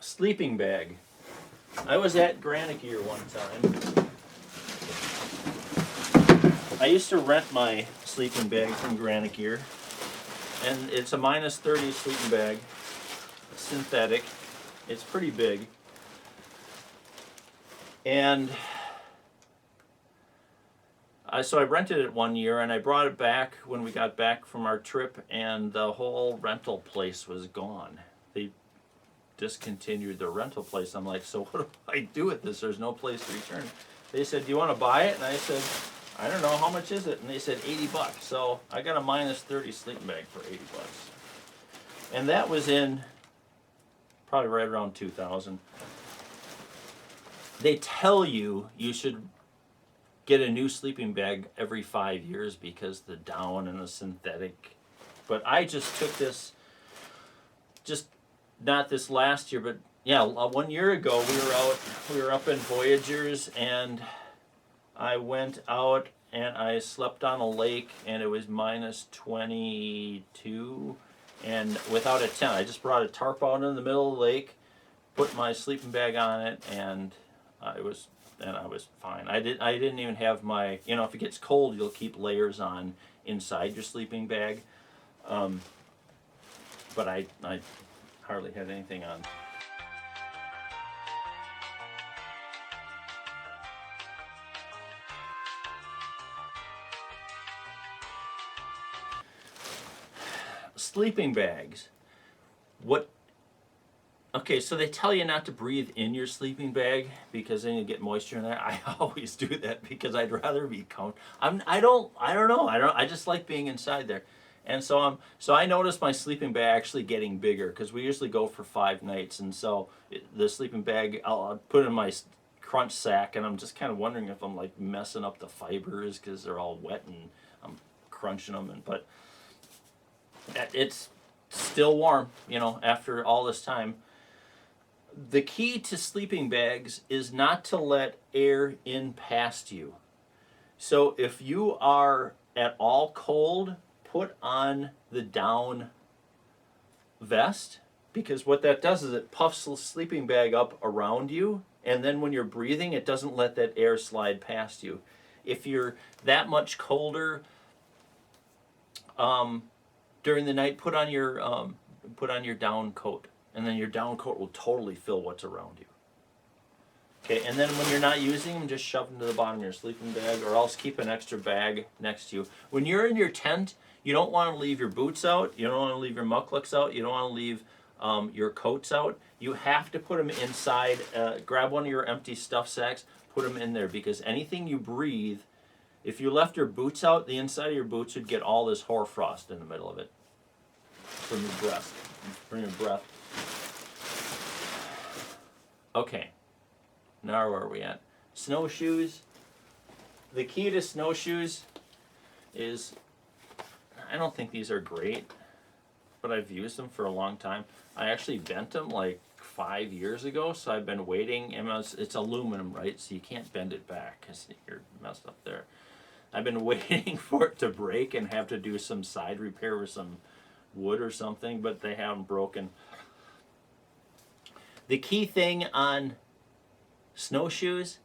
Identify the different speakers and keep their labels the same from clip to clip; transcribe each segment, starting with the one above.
Speaker 1: Sleeping bag. I was at Granickier one time. I used to rent my sleeping bag from Granickier, and it's a -30 sleeping bag, synthetic. It's pretty big, and so I rented it one year, and I brought it back when we got back from our trip, and the whole rental place was gone. They discontinued the rental place. I'm like, so what do I do with this? There's no place to return it. They said, do you want to buy it? And I said, I don't know, how much is it? And they said $80. So I got a -30 sleeping bag for $80. And that was in probably right around 2000. They tell you should get a new sleeping bag every 5 years because the down and the synthetic. But I just took this, just not this last year, but yeah, 1 year ago we were up in Voyageurs, and I went out and I slept on a lake, and it was -22, and without a tent. I just brought a tarp out in the middle of the lake, put my sleeping bag on it, and I was fine. I didn't even have my, if it gets cold, you'll keep layers on inside your sleeping bag, but I hardly had anything on. Sleeping bags. Okay, so they tell you not to breathe in your sleeping bag because then you get moisture in there. I always do that because I'd rather be comfortable. I don't know. I just like being inside there. And so I noticed my sleeping bag actually getting bigger because we usually go for 5 nights, and so the sleeping bag I'll put in my crunch sack, and I'm just kind of wondering if I'm like messing up the fibers because they're all wet and I'm crunching them, but it's still warm, after all this time. The key to sleeping bags is not to let air in past you. So if you are at all cold, put on the down vest, because what that does is it puffs the sleeping bag up around you, and then when you're breathing, it doesn't let that air slide past you. If you're that much colder during the night, put on your down coat, and then your down coat will totally fill what's around you. Okay, and then when you're not using them, just shove them to the bottom of your sleeping bag, or else keep an extra bag next to you. When you're in your tent, you don't want to leave your boots out, you don't want to leave your mucklucks out, you don't want to leave your coats out. You have to put them inside. Grab one of your empty stuff sacks, put them in there, because anything you breathe, if you left your boots out, the inside of your boots would get all this hoarfrost in the middle of it from your breath. Okay, now where are we at? Snowshoes. The key to snowshoes is, I don't think these are great, but I've used them for a long time. I actually bent them like 5 years ago, so I've been waiting. It's aluminum, right? So you can't bend it back because you're messed up there. I've been waiting for it to break and have to do some side repair with some wood or something, but they haven't broken. The key thing on snowshoes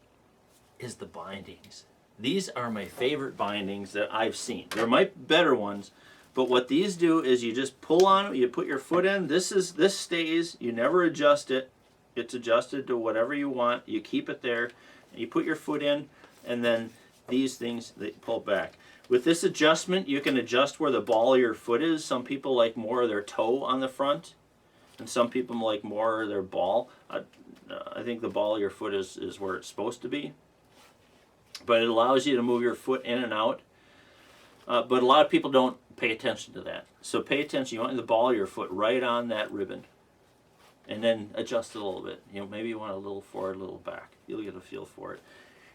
Speaker 1: is the bindings. These are my favorite bindings that I've seen. There might be better ones, but what these do is you just pull on them, you put your foot in, this stays, you never adjust it. It's adjusted to whatever you want. You keep it there, you put your foot in, and then these things, they pull back. With this adjustment, you can adjust where the ball of your foot is. Some people like more of their toe on the front, and some people like more of their ball. I think the ball of your foot is where it's supposed to be. But it allows you to move your foot in and out. But a lot of people don't pay attention to that. So pay attention. You want the ball of your foot right on that ribbon. And then adjust it a little bit. Maybe you want a little forward, a little back. You'll get a feel for it.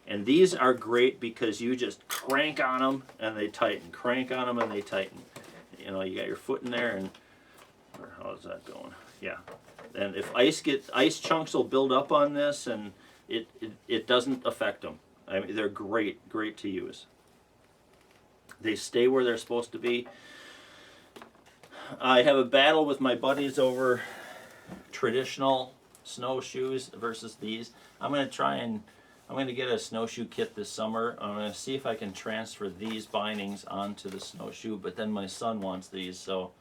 Speaker 1: And these are great because you just crank on them and they tighten. Crank on them and they tighten. You got your foot in there, and how's that going? Yeah. And if ice chunks will build up on this, and it doesn't affect them. I mean, they're great to use. They stay where they're supposed to be. I have a battle with my buddies over traditional snowshoes versus these. I'm going to get a snowshoe kit this summer. I'm going to see if I can transfer these bindings onto the snowshoe, but then my son wants these, so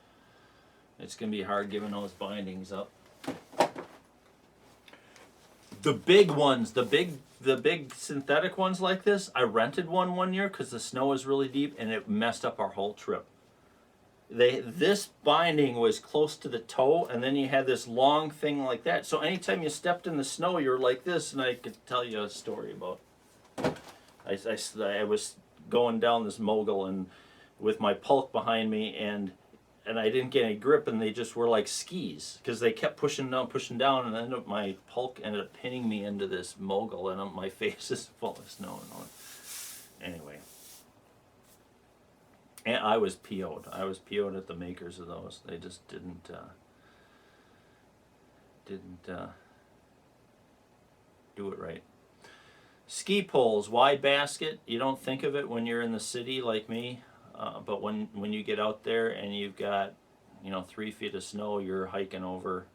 Speaker 1: it's going to be hard giving those bindings up. The big ones, the big synthetic ones like this, I rented one year because the snow was really deep and it messed up our whole trip. This binding was close to the toe, and then you had this long thing like that. So anytime you stepped in the snow, you're like this, and I could tell you a story about. I was going down this mogul and with my pulk behind me, and I didn't get any grip, and they just were like skis because they kept pushing down, and then my pulk ended up pinning me into this mogul, and my face is full of snow and all. Anyway. And I was PO'd. I was PO'd at the makers of those. They just didn't do it right. Ski poles, wide basket. You don't think of it when you're in the city like me, but when you get out there and you've got 3 feet of snow, you're hiking over.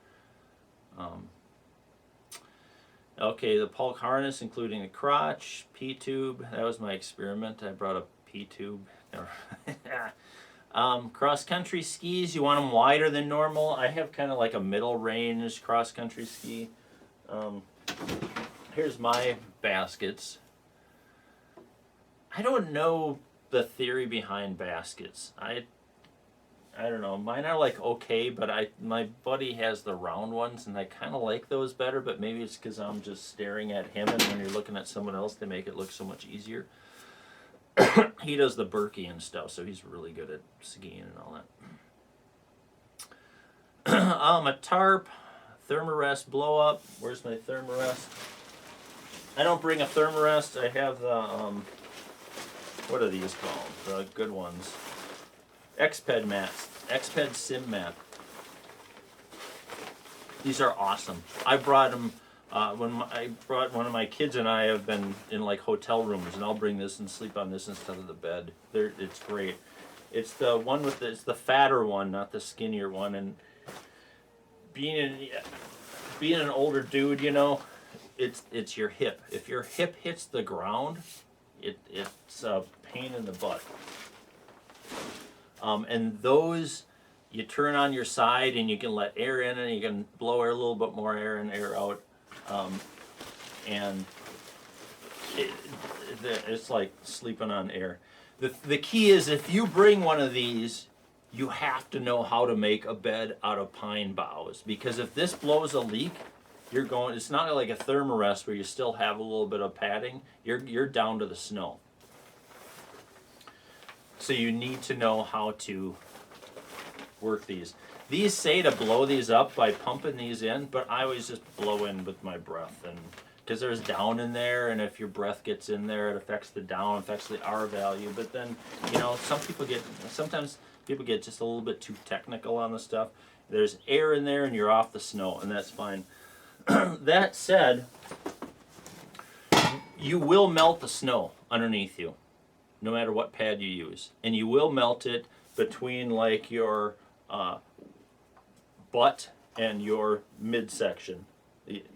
Speaker 1: Okay, the pulk harness, including the crotch, P-tube. That was my experiment. I brought a P-tube. Cross-country skis, you want them wider than normal. I have kind of like a middle range cross-country ski. Here's my baskets. I don't know the theory behind baskets. I don't know. Mine are like okay, but my buddy has the round ones, and I kind of like those better, but maybe it's because I'm just staring at him, and when you're looking at someone else, they make it look so much easier. He does the Berkey and stuff, so he's really good at skiing and all that. A tarp, thermarest blow up. Where's my thermarest? I don't bring a thermarest. I have the what are these called? The good ones. Xped mats. Xped sim mat. These are awesome. I brought them. I brought one of my kids and I have been in like hotel rooms, and I'll bring this and sleep on this instead of the bed. It's great. It's the one with it's the fatter one, not the skinnier one. And being an older dude, it's your hip. If your hip hits the ground, it's a pain in the butt. And those you turn on your side, and you can let air in, and you can blow air a little bit more air in, air out. And it's like sleeping on air. The key is, if you bring one of these, you have to know how to make a bed out of pine boughs, because if this blows a leak, it's not like a thermarest where you still have a little bit of padding. You're down to the snow. So you need to know how to work these. These say to blow these up by pumping these in, but I always just blow in with my breath, and because there's down in there, and if your breath gets in there, it affects the down, affects the R value. But then, sometimes people get just a little bit too technical on the stuff. There's air in there, and you're off the snow, and that's fine. That said, you will melt the snow underneath you, no matter what pad you use, and you will melt it between like your butt and your midsection.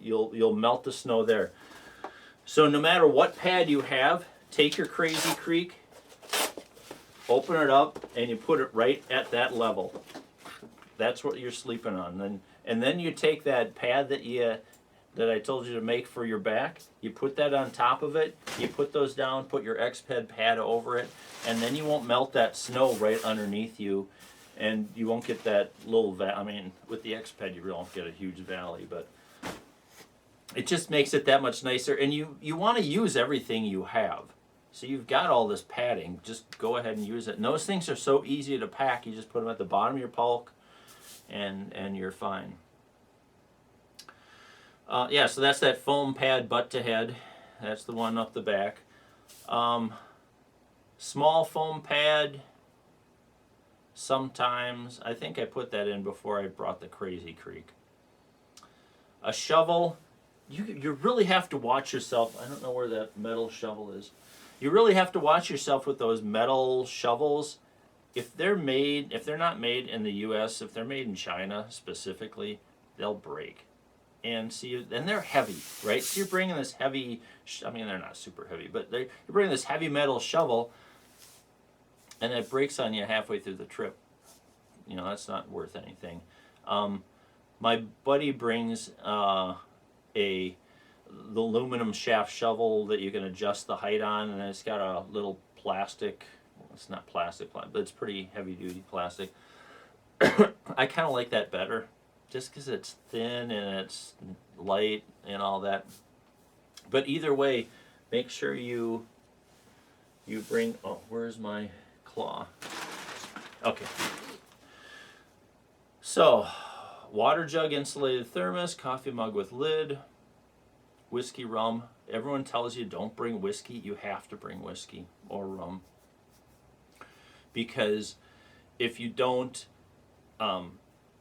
Speaker 1: You'll melt the snow there. So no matter what pad you have, take your Crazy Creek, open it up, and you put it right at that level. That's what you're sleeping on. And then you take that pad that I told you to make for your back, you put that on top of it, you put those down, put your Xped pad over it, and then you won't melt that snow right underneath you, and you won't get that little with the Xped you really won't get a huge valley, but it just makes it that much nicer. And you want to use everything you have. So you've got all this padding, just go ahead and use it. And those things are so easy to pack, you just put them at the bottom of your pulk, and you're fine. So that's that foam pad butt to head. That's the one up the back. Small foam pad, sometimes. I think I put that in before I brought the Crazy Creek. A shovel. You really have to watch yourself. I don't know where that metal shovel is. You really have to watch yourself with those metal shovels. If they're not made in the U.S., if they're made in China specifically, they'll break. and see, and they're heavy, right? So you're bringing this heavy, I mean, they're not super heavy, but you're bringing this heavy metal shovel, and it breaks on you halfway through the trip. You know, that's not worth anything. My buddy brings the aluminum shaft shovel that you can adjust the height on, and it's got a little plastic, well, it's not plastic, but it's pretty heavy duty plastic. I kind of like that better, just because it's thin and it's light and all that. But either way, make sure you bring, oh, where's my claw? Okay. So, water jug, insulated thermos, coffee mug with lid, whiskey, rum. Everyone tells you don't bring whiskey. You have to bring whiskey or rum. Because if you don't,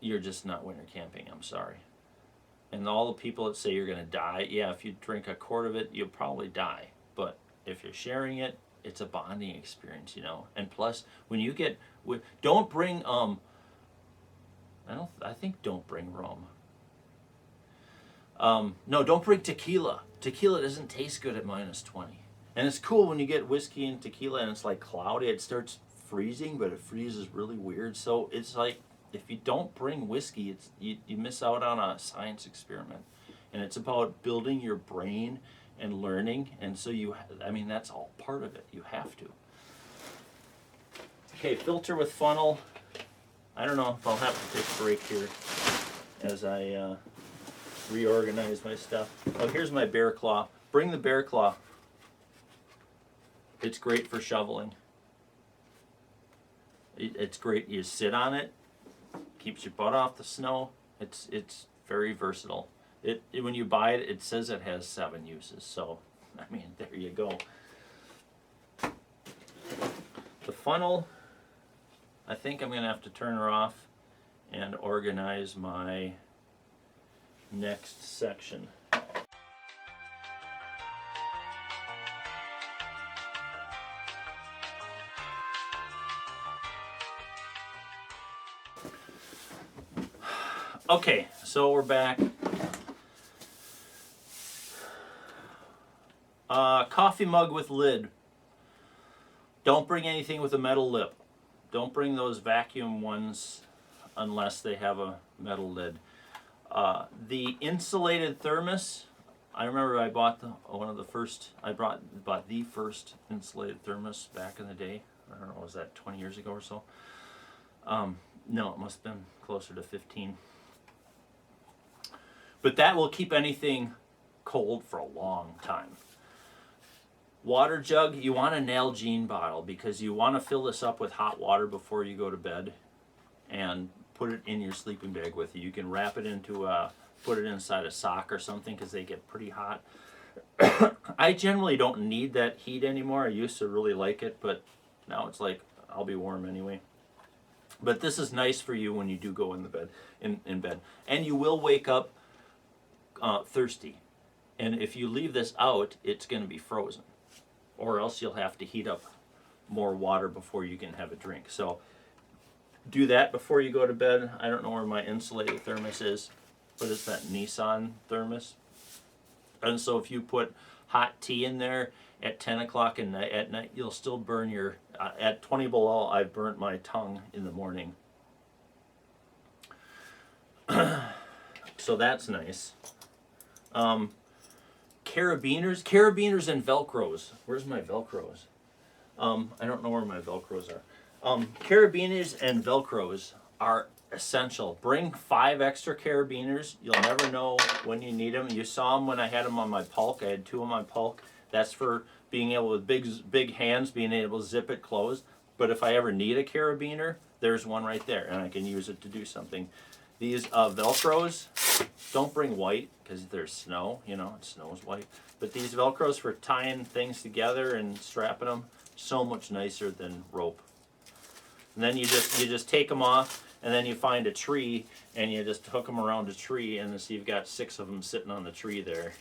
Speaker 1: you're just not winter camping, I'm sorry. And all the people that say you're going to die, yeah, if you drink a quart of it, you'll probably die. But if you're sharing it, it's a bonding experience, you know. And plus, when you get, don't bring, don't bring rum. No, don't bring tequila. Tequila doesn't taste good at -20. And it's cool when you get whiskey and tequila and it's like cloudy. It starts freezing, but it freezes really weird. So it's like, if you don't bring whiskey, you miss out on a science experiment. And it's about building your brain and learning. And so that's all part of it. You have to. Okay, filter with funnel. I don't know if I'll have to take a break here as I reorganize my stuff. Oh, here's my bear claw. Bring the bear claw. It's great for shoveling. It's great. You sit on it, keeps your butt off the snow. It's very versatile. When you buy it, it says it has 7 uses. So, I mean, there you go. The funnel, I think I'm going to have to turn her off and organize my next section. Okay, so we're back. Coffee mug with lid. Don't bring anything with a metal lip. Don't bring those vacuum ones unless they have a metal lid. The insulated thermos, I remember I bought bought the first insulated thermos back in the day. I don't know, was that 20 years ago or so? No, it must have been closer to 15. But that will keep anything cold for a long time. Water jug, you want an Nalgene bottle because you want to fill this up with hot water before you go to bed and put it in your sleeping bag with you. You can wrap it put it inside a sock or something because they get pretty hot. I generally don't need that heat anymore. I used to really like it, but now it's like I'll be warm anyway. But this is nice for you when you do go in bed. And you will wake up thirsty. And if you leave this out, it's going to be frozen. Or else you'll have to heat up more water before you can have a drink. So do that before you go to bed. I don't know where my insulated thermos is, but it's that Nissan thermos. And so if you put hot tea in there at 10 o'clock at night, you'll still burn your, at 20 below, I've burnt my tongue in the morning. So that's nice. Carabiners and Velcros. Where's my Velcros? I don't know where my Velcros are. Carabiners and Velcros are essential. Bring 5 extra carabiners. You'll never know when you need them. You saw them when I had them on my pulk. I had 2 on my pulk. That's for being able, with big hands, being able to zip it closed. But if I ever need a carabiner, there's one right there, and I can use it to do something. These Velcros, don't bring white because there's snow, it snows white. But these Velcros for tying things together and strapping them, so much nicer than rope. And then you just take them off, and then you find a tree, and you just hook them around a tree, and so you've got 6 of them sitting on the tree there.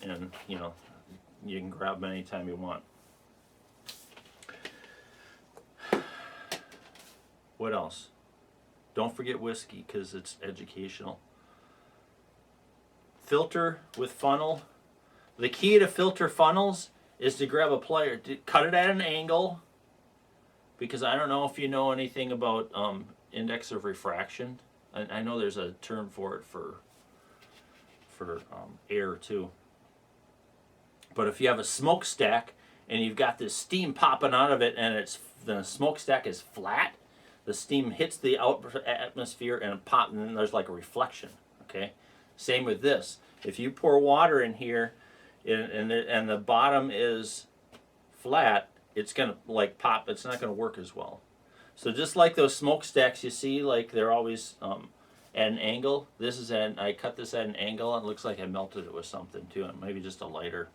Speaker 1: And, you can grab them anytime you want. What else? Don't forget whiskey because it's educational. filter with funnel. The key to filter funnels is to grab a plier, to cut it at an angle, because I don't know if you know anything about index of refraction. I know there's a term for it for air too. But if you have a smokestack and you've got this steam popping out of it, and the smokestack is flat, the steam hits the atmosphere and pop, and then there's like a reflection. Okay, same with this. If you pour water in here, and the bottom is flat, it's gonna like pop. It's not gonna work as well. So just like those smokestacks you see, like they're always at an angle. I cut this at an angle, and it looks like I melted it with something too, and maybe just a lighter.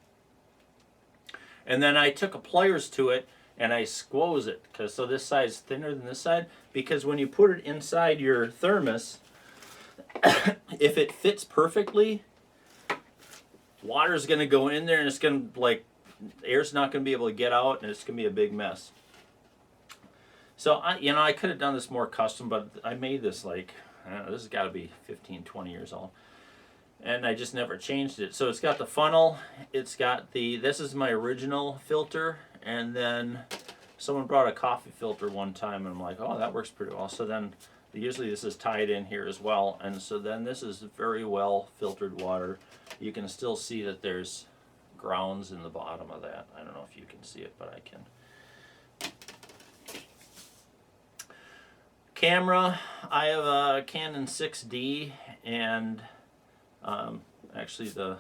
Speaker 1: And then I took a pliers to it and I squoze it, so this side's thinner than this side, because when you put it inside your thermos, if it fits perfectly, water's going to go in there and it's going to air's not going to be able to get out, and it's going to be a big mess. So I could have done this more custom, but I made this this has got to be 15, 20 years old. And I just never changed it. So it's got the funnel, it's got this is my original filter, and then someone brought a coffee filter one time, and I'm like, oh, that works pretty well. So then usually this is tied in here as well, and so then this is very well filtered water. You can still see that there's grounds in the bottom of that. I don't know if you can see it, but I can. Camera, I have a Canon 6D, and actually the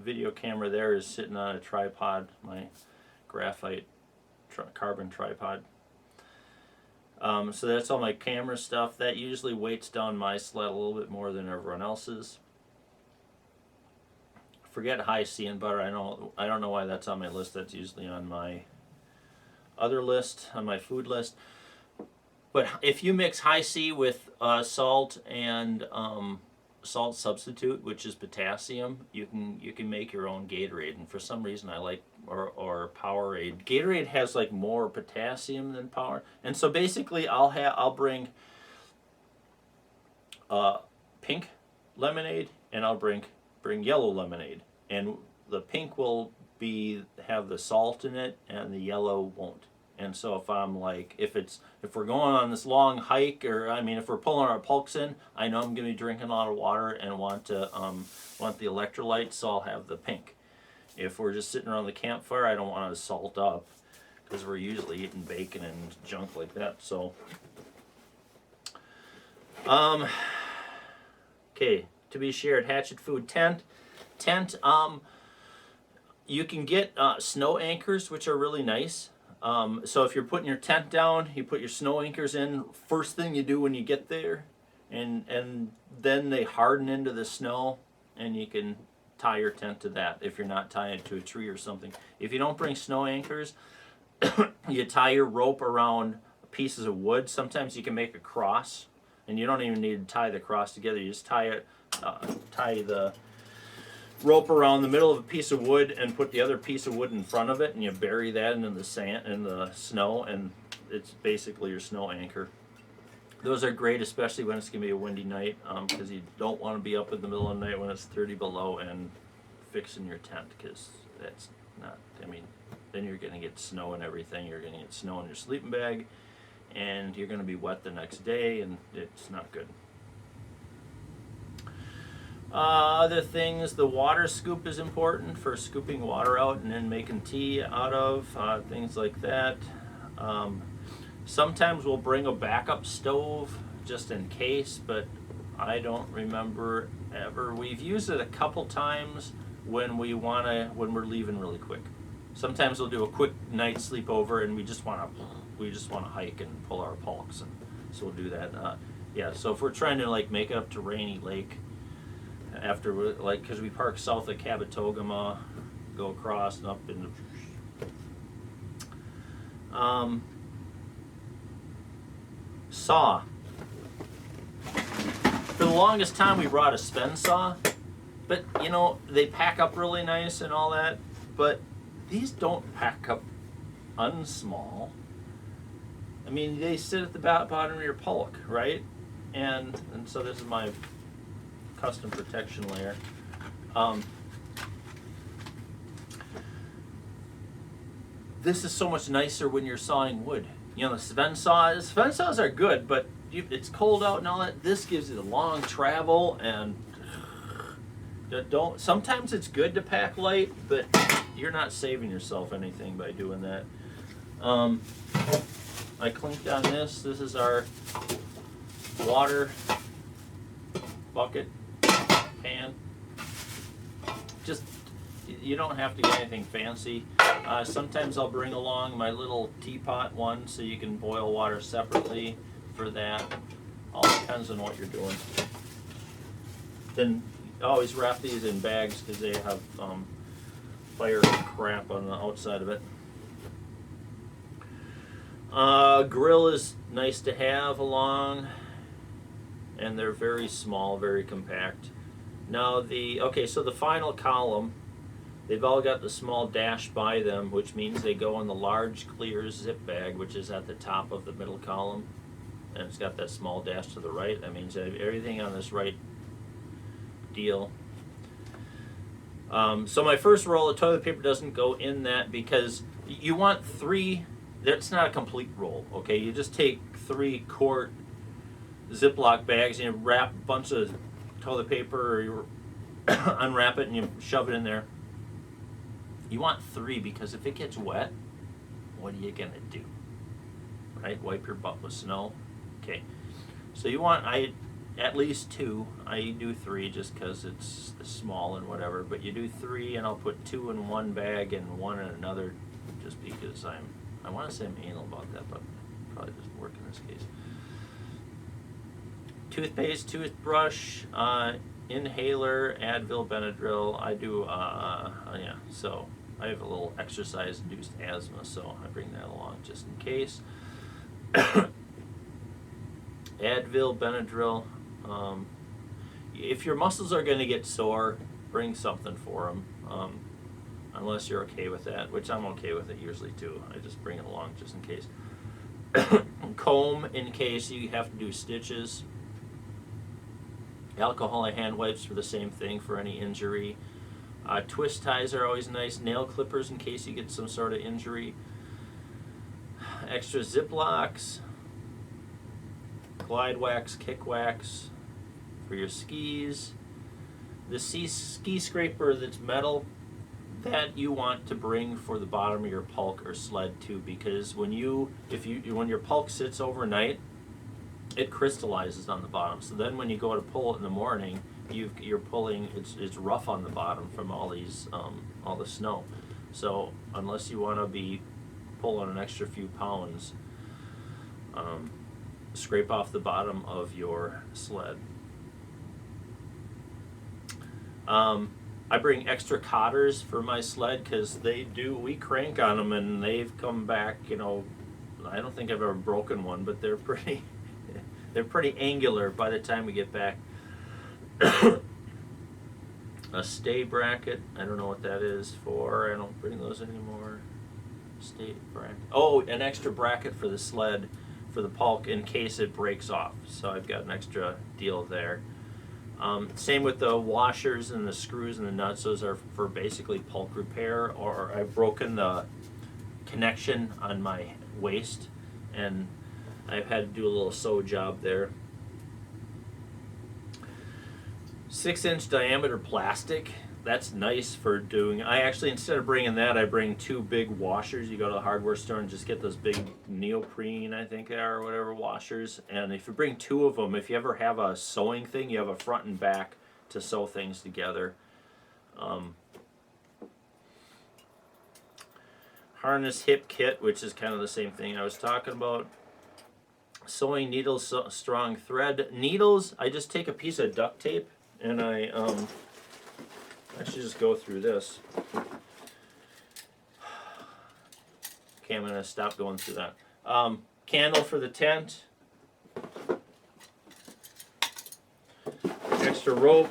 Speaker 1: video camera there is sitting on a tripod, my graphite carbon tripod. So that's all my camera stuff. That usually weights down my sled a little bit more than everyone else's. Forget high C and butter. I don't know why that's on my list. That's usually on my other list, on my food list. But if you mix high C with salt and salt substitute, which is potassium, you can make your own Gatorade. And for some reason I like or Powerade. Gatorade has like more potassium than Power, and so basically I'll bring pink lemonade, and I'll bring yellow lemonade, and the pink will have the salt in it, and the yellow won't. And so if we're going on this long hike, or if we're pulling our pulks in, I know I'm going to be drinking a lot of water and want the electrolytes, so I'll have the pink. If we're just sitting around the campfire, I don't want to salt up, because we're usually eating bacon and junk like that. So, okay, to be shared, Hatchet Food tent. You can get snow anchors, which are really nice. So if you're putting your tent down, you put your snow anchors in first thing you do when you get there, and then they harden into the snow, and you can tie your tent to that if you're not tying it to a tree or something. If you don't bring snow anchors, you tie your rope around pieces of wood. Sometimes you can make a cross, and you don't even need to tie the cross together. You just tie the rope around the middle of a piece of wood and put the other piece of wood in front of it, and you bury that into the snow, and it's basically your snow anchor. Those are great, especially when it's going to be a windy night, because you don't want to be up in the middle of the night when it's 30 below and fixing your tent, because that's not, then you're going to get snow and everything. You're going to get snow in your sleeping bag, and you're going to be wet the next day, and it's not good. Other things, the water scoop is important for scooping water out and then making tea out of, things like that. Sometimes we'll bring a backup stove just in case, but I don't remember ever. We've used it a couple times when we're leaving really quick. Sometimes we'll do a quick night sleepover, and we just want to hike and pull our pulks, and so we'll do that. So if we're trying to make it up to Rainy Lake, after because we park south of Cabotogama, go across and up into saw. For the longest time we brought a spin saw, but they pack up really nice and all that, but these don't pack up unsmall. They sit at the bottom of your pulk, right? And so this is my custom protection layer. This is so much nicer when you're sawing wood. You know, the Sven saws are good, but it's cold out and all that. This gives you the long travel, and sometimes it's good to pack light, but you're not saving yourself anything by doing that. I clinked on this. This is our water bucket pan. Just, you don't have to get anything fancy. Sometimes I'll bring along my little teapot one so you can boil water separately for that. All depends on what you're doing. Then always wrap these in bags because they have fire crap on the outside of it. Grill is nice to have along, and they're very small, very compact. Now so the final column, they've all got the small dash by them, which means they go in the large clear zip bag, which is at the top of the middle column, and it's got that small dash to the right. That means everything on this right deal. So my first roll of toilet paper doesn't go in that because you want 3. That's not a complete roll, okay? You just take 3-quart Ziploc bags and you wrap a bunch of toilet paper, or you unwrap it and you shove it in there. You want 3 because if it gets wet, what are you gonna do? Right? Wipe your butt with snow. Okay. So you want at least 2. I do 3 just because it's small and whatever. But you do 3, and I'll put 2 in one bag and 1 in another, just because I want to say I'm anal about that, but probably doesn't work in this case. Toothpaste, toothbrush, inhaler, Advil, Benadryl. I do, so I have a little exercise-induced asthma, so I bring that along just in case. Advil, Benadryl. If your muscles are going to get sore, bring something for them. Unless you're okay with that, which I'm okay with it usually too. I just bring it along just in case. Comb in case you have to do stitches. Alcohol hand wipes for the same thing, for any injury. Twist ties are always nice. Nail clippers in case you get some sort of injury. Extra Ziplocs. Glide wax, kick wax for your skis. The ski scraper that's metal, that you want to bring for the bottom of your pulk or sled too, because when your pulk sits overnight, it crystallizes on the bottom. So then when you go to pull it in the morning, you're pulling, it's rough on the bottom from all the snow. So unless you want to be pulling an extra few pounds, scrape off the bottom of your sled. I bring extra cotters for my sled because we crank on them and they've come back, I don't think I've ever broken one, but they're pretty angular by the time we get back. A stay bracket, I don't know what that is for. I don't bring those anymore. Stay bracket. Oh, an extra bracket for the sled, for the pulk, in case it breaks off. So I've got an extra deal there. Same with the washers and the screws and the nuts. Those are for basically pulk repair, or I've broken the connection on my waist and I've had to do a little sew job there. 6-inch diameter plastic. That's nice for doing. I actually, instead of bringing that, I bring 2 big washers. You go to the hardware store and just get those big neoprene, I think they are, or whatever, washers. And if you bring 2 of them, if you ever have a sewing thing, you have a front and back to sew things together. Harness hip kit, which is kind of the same thing I was talking about. Sewing needles, strong thread. Needles, I just take a piece of duct tape and I should just go through this. Okay, I'm going to stop going through that. Candle for the tent. Extra rope.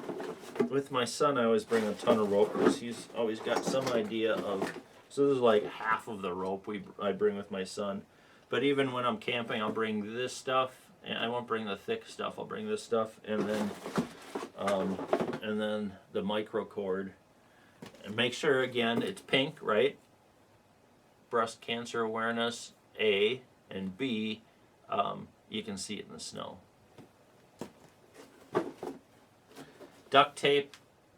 Speaker 1: With my son, I always bring a ton of rope because he's always got some idea of... So this is like half of the rope I bring with my son. But even when I'm camping, I'll bring this stuff. And I won't bring the thick stuff. I'll bring this stuff. And then and then the micro cord. And make sure again it's pink, right? Breast cancer awareness, A, and B, you can see it in the snow. Duct tape.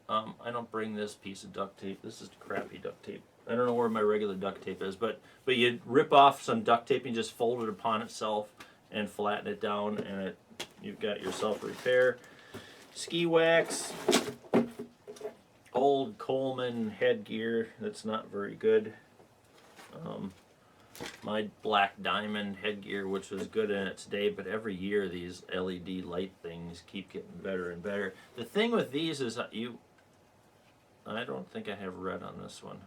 Speaker 1: I don't bring this piece of duct tape. This is crappy duct tape. I don't know where my regular duct tape is, but you rip off some duct tape and just fold it upon itself and flatten it down, and you've got your self-repair. Ski wax. Old Coleman headgear that's not very good. My Black Diamond headgear, which was good in its day, but every year these LED light things keep getting better and better. The thing with these is I don't think I have red on this one.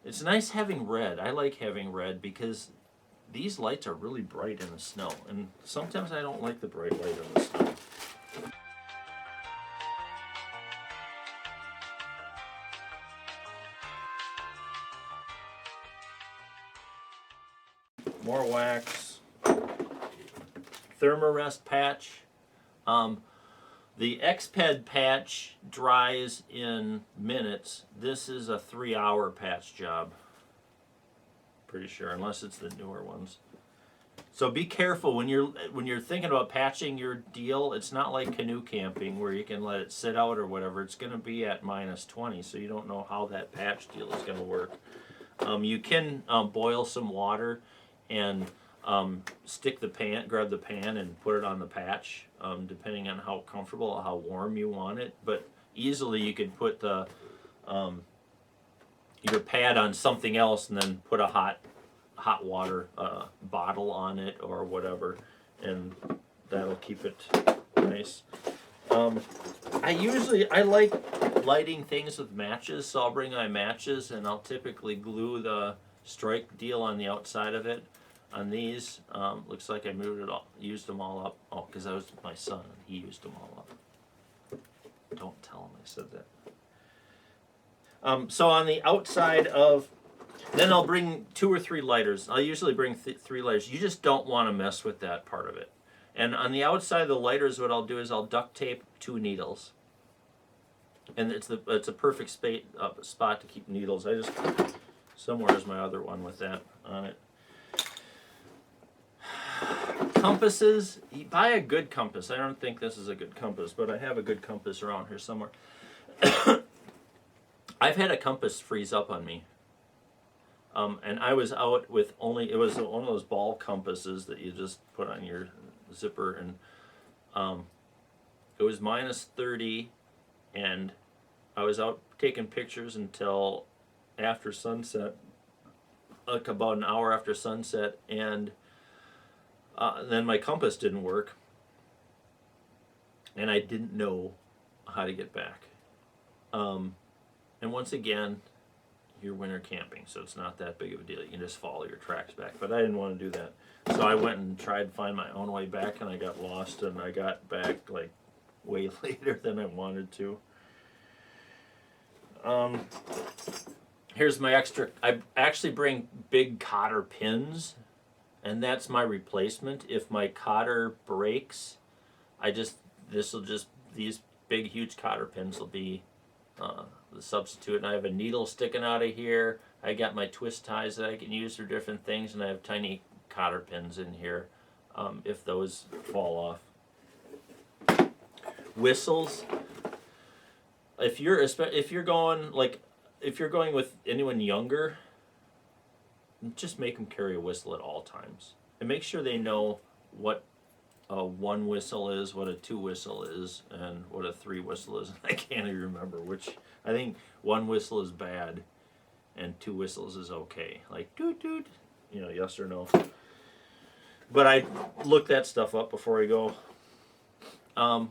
Speaker 1: It's nice having red. I like having red because these lights are really bright in the snow, and sometimes I don't like the bright light in the snow. More wax. Thermarest patch. The Xped patch dries in minutes. This is a 3-hour patch job. Pretty sure, unless it's the newer ones. So be careful when you're thinking about patching your deal. It's not like canoe camping where you can let it sit out or whatever. It's going to be at -20, so you don't know how that patch deal is going to work. You can boil some water and grab the pan and put it on the patch, depending on how comfortable, how warm you want it. But easily you can put the your pad on something else and then put a hot water bottle on it or whatever, and that'll keep it nice. I like lighting things with matches, so I'll bring my matches and I'll typically glue the strike deal on the outside of it. On these, looks like I used them all up. Oh, because I was my son, he used them all up. Don't tell him I said that. So on the outside then I'll bring 2 or 3 lighters. I'll usually bring 3 lighters. You just don't want to mess with that part of it. And on the outside of the lighters, what I'll do is I'll duct tape 2 needles. And it's a perfect spot to keep needles. Somewhere is my other one with that on it. Compasses. You buy a good compass. I don't think this is a good compass, but I have a good compass around here somewhere. I've had a compass freeze up on me. And I was out with it was one of those ball compasses that you just put on your zipper, and it was -30, and I was out taking pictures until after sunset, like about an hour after sunset, and then my compass didn't work, and I didn't know how to get back. And once again, you're winter camping, so it's not that big of a deal. You can just follow your tracks back. But I didn't want to do that. So I went and tried to find my own way back, and I got lost, and I got back like way later than I wanted to. Here's my extra. I actually bring big cotter pins, and that's my replacement. If my cotter breaks, these big huge cotter pins will be the substitute. And I have a needle sticking out of here. I got my twist ties that I can use for different things, and I have tiny cotter pins in here if those fall off. Whistles. If you're going with anyone younger, just make them carry a whistle at all times, and make sure they know what a 1 whistle is, what a 2 whistle is, and what a 3 whistle is. I can't even remember which. I think 1 whistle is bad, and 2 whistles is okay. Like doot doot, yes or no. But I look that stuff up before I go.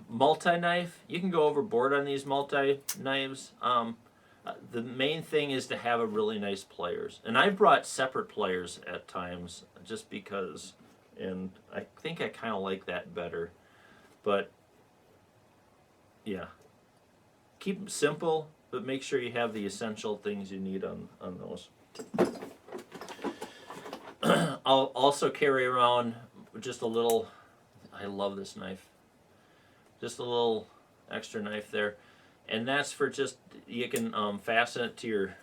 Speaker 1: Multi-knife. You can go overboard on these multi-knives. The main thing is to have a really nice pliers, and I've brought separate pliers at times just because. And I think I kind of like that better. But, yeah. Keep them simple, but make sure you have the essential things you need on those. I'll also carry around just a little, I love this knife, just a little extra knife there. And that's for just, you can fasten it to your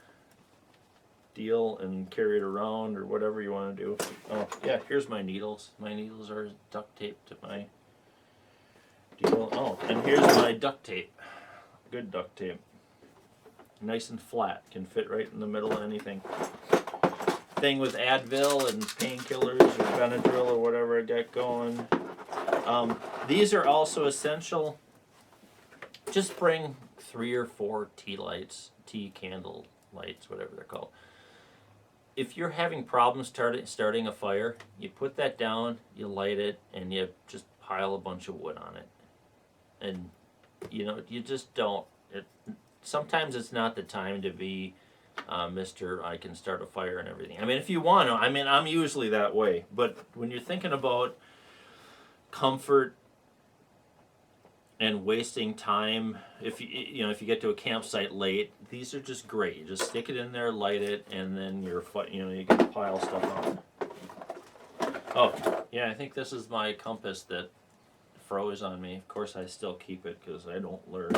Speaker 1: deal and carry it around or whatever you want to do. Oh, yeah, here's my needles. My needles are duct taped to my deal. Oh, and here's my duct tape. Good duct tape. Nice and flat. Can fit right in the middle of anything. Thing with Advil and painkillers or Benadryl or whatever I got going. These are also essential. Just bring 3 or 4 tea candle lights, whatever they're called. If you're having problems starting a fire, you put that down, you light it, and you just pile a bunch of wood on it. And you just don't. Sometimes it's not the time to be Mr. I can start a fire and everything. I mean, if you want to, I mean, I'm usually that way. But when you're thinking about comfort and wasting time, if you get to a campsite late, these are just great. You just stick it in there, light it, and then you can pile stuff on. Oh, yeah, I think this is my compass that froze on me. Of course, I still keep it because I don't learn.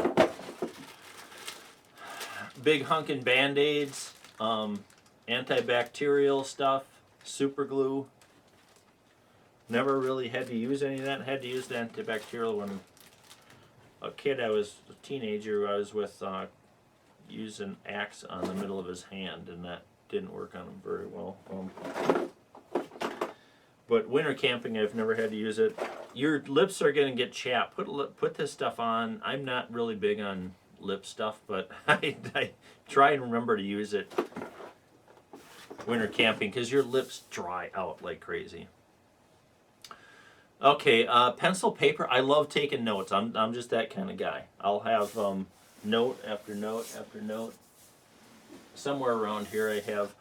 Speaker 1: Big hunkin' Band-Aids, antibacterial stuff, super glue. Never really had to use any of that. Had to use the antibacterial when a teenager I was with used an axe on the middle of his hand, and that didn't work on him very well. But winter camping, I've never had to use it. Your lips are going to get chapped. Put this stuff on. I'm not really big on lip stuff, but I try and remember to use it winter camping because your lips dry out like crazy. Okay, pencil, paper. I love taking notes. I'm just that kind of guy. I'll have note after note after note. Somewhere around here I have,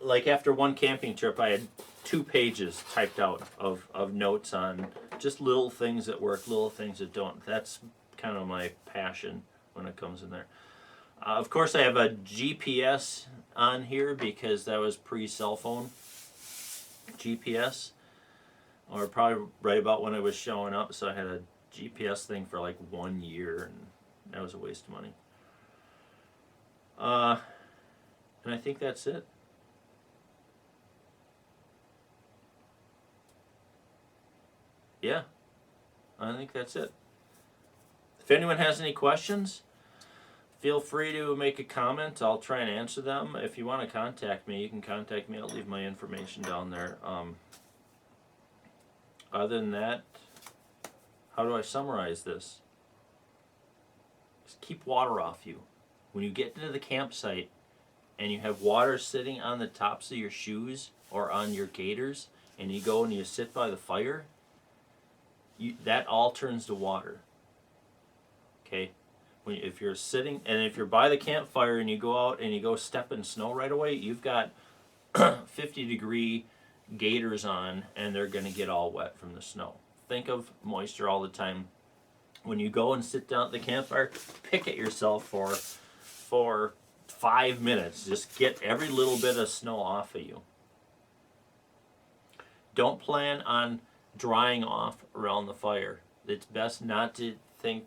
Speaker 1: like after one camping trip, I had 2 pages typed out of notes on just little things that work, little things that don't. That's kind of my passion when it comes in there. Of course, I have a GPS on here because that was pre-cell phone GPS. Or probably right about when I was showing up, so I had a GPS thing for like 1 year, and that was a waste of money. And I think that's it. Yeah, I think that's it. If anyone has any questions, feel free to make a comment. I'll try and answer them. If you want to contact me, you can contact me. I'll leave my information down there. Other than that, how do I summarize this? Just keep water off you. When you get to the campsite and you have water sitting on the tops of your shoes or on your gaiters, and you go and you sit by the fire, that all turns to water. Okay? If you're sitting, and if you're by the campfire and you go out and you go step in snow right away, you've got 50-degree gaiters on, and they're going to get all wet from the snow. Think of moisture all the time. When you go and sit down at the campfire, pick at yourself for 5 minutes. Just get every little bit of snow off of you. Don't plan on drying off around the fire. It's best not to think,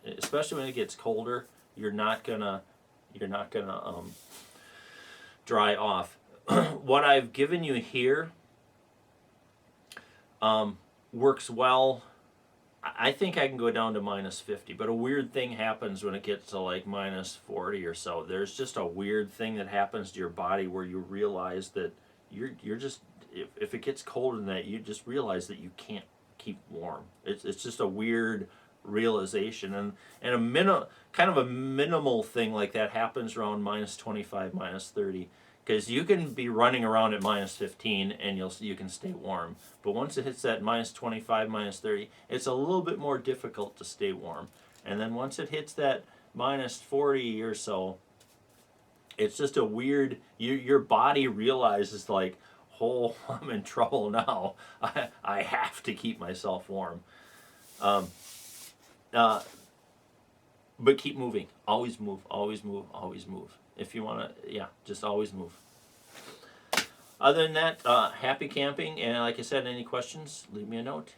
Speaker 1: especially when it gets colder, you're not gonna dry off. What I've given you here works well. I think I can go down to -50, but a weird thing happens when it gets to like -40 or so. There's just a weird thing that happens to your body where you realize that you're just, if it gets colder than that, you just realize that you can't keep warm. It's just a weird realization, and kind of a minimal thing like that happens around -25, -30. Because you can be running around at -15 and you can stay warm. But once it hits that -25, -30, it's a little bit more difficult to stay warm. And then once it hits that -40 or so, it's just a weird, your body realizes like, oh, I'm in trouble now. I have to keep myself warm. But keep moving. Always move, always move, always move. If you want to, just always move. Other than that, happy camping, and like I said, any questions, leave me a note.